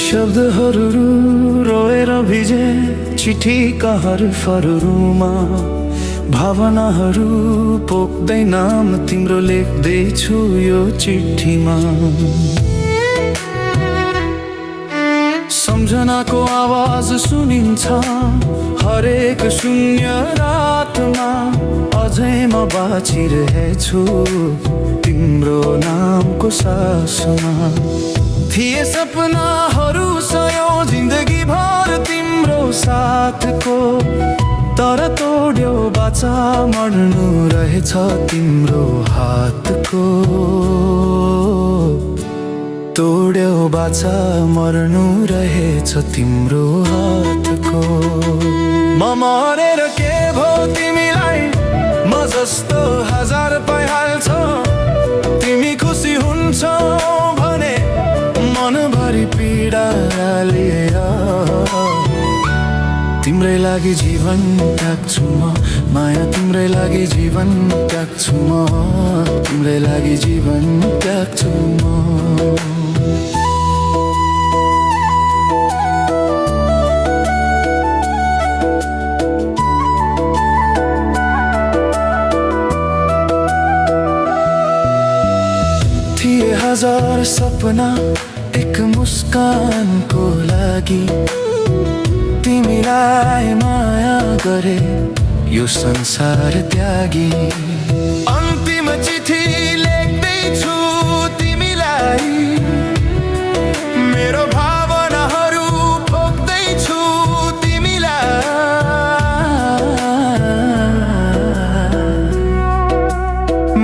शब्दहरू रोएर भिजे चिठीका हरफहरूमा भावनाहरू पोख्दै नाम तिम्रो लेख्दैछु यो चिठीमा। सम्झनाको आवाज सुनिन्छ हरेक शून्य रातमा, अझै म बाँचिरहेछु तिम्रो नामको सासमा। थिए सपनाहरू सयौं जिन्दगी भर तिम्रो साथको, तर तोड्यो बाचा मर्नु रहेछ तिम्रो हातको। तोड्यो बाचा मर्नु रहेछ तिम्रो हातको। म मरेर के भो तिमीलाई, म जस्तो हजार पाइहाल्छौ। तिमी खुसी हुन्छौ भने मनभरि पीडा लिएर तिम्रै लागि जीवन त्याग्छु म। माया तिम्रै लागि जीवन त्याग्छु म, तिम्रै लागि जीवन त्याग्छु म। थिए हजार सपना एक मुस्कानको लागि, तिमीलाई माया गरे यो संसार त्यागी। अन्तिम चिठी लेख्दैछु तिमीलाई, मेरो भावनाहरू पोख्दैछु तिमीलाई।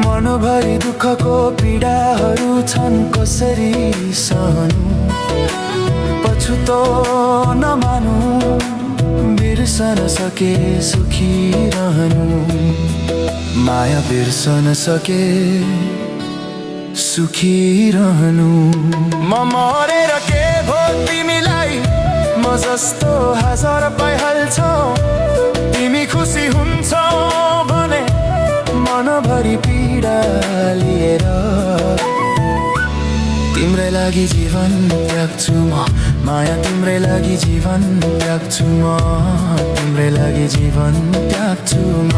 मनभरि दुःखको पीडाहरू छन् कसरी सहनु, पछुतो नमानु बिर्सन सके सुखी रहनु। माया बिर्सन सके सुखी रहनु। म मरेर के भो तिमीलाई, म जस्तो हजार पाइहाल्छौ। तिमी खुसी हुन्छौ भने मनभरि पीडा लिएर तिम्रै लागि जीवन त्याग्छु म। माया तिम्रै लागि जीवन त्याग्छु म, तिम्रै लागि जीवन त्याग्छु म।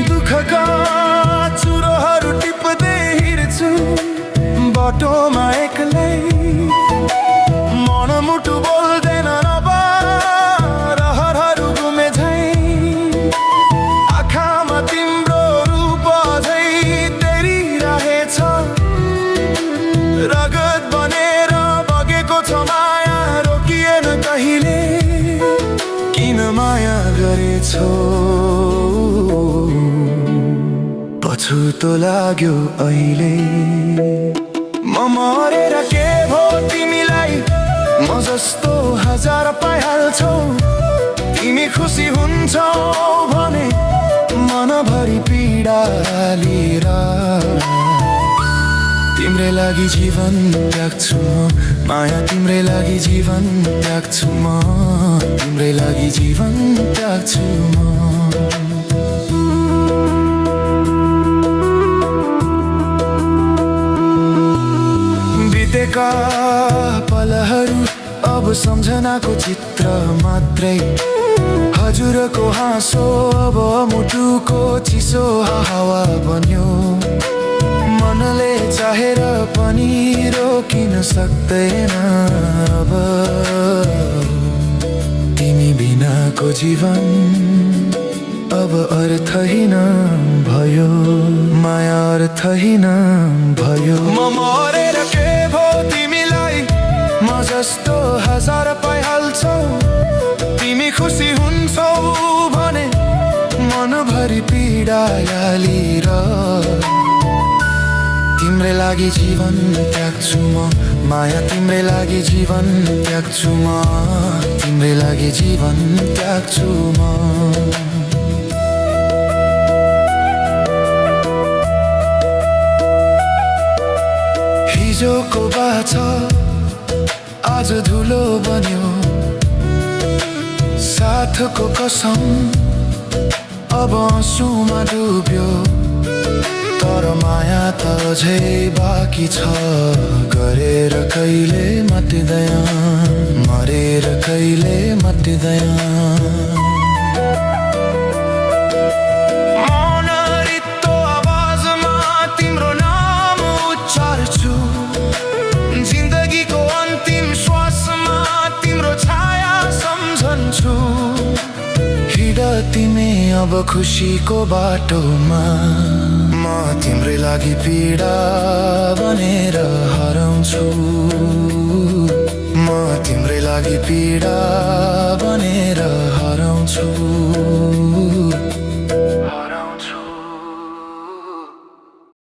दुःखका चुरोहरू टिप्दै हिँड्छु बाटोमा एक्लै, मनमुटु बोल्दैन अब रहरहरू गुमे झै। आँखामा तिम्रो रूप झै तेरिरहेछ, रगत बनेर बगेको छ माया रोकिएन कहिले। किन माया गरेछौ पछुतो लाग्यो अहिले। म मरेर के भो तिमीलाई, म जस्तो हजार पाइहाल्छौ। तिमी खुसी हुन्छौ भने मनभरि पीडा लिएर तिम्रै लागि जीवन त्याग्छु म। माया तिम्रै लागि जीवन त्याग्छु म, तिम्रै लागि जीवन त्याग्छु म। बितेका पलहरू अब सम्झनाको चित्र मात्रै, हजुरको हाँसो अब मुटुको चिसो हावा बन्यो। मनले चाहेर पनि रोकिन सक्दैन अब, तिमी बिनाको जीवन अब अर्थहीन भयो। माया अर्थहीन भयो। म मरेर के भो तिमीलाई, म जस्तो हजार पाइहाल्छौ। तिमी खुसी हुन्छौ भने मनभरि पीडा लिएर तिम्रै लागि जीवन त्याग्छु म। माया तिम्रै लागि जीवन त्याग्छु म, तिम्रै लागि जीवन त्याग्छु म। हिजोको बाछा आज धुलो बन्यो, साथको कसम अब आँसुमा डुब्यो, तर माया त अझै बाँकी छ। गरेर कहिले मटिँदैन, मरेर कहिले मटिँदैन। मौन रित्तो आवाजमा तिम्रो नाम उच्चार्छु, जिन्दगीको अन्तिम श्वासमा तिम्रो छाया सम्झन्छु। हिँड तिमी अब खुसीको बाटोमा, म तिम्रै लागि पीडा बनेर हराउँछु। म तिम्रै लागि पीडा बनेर हराउँछु।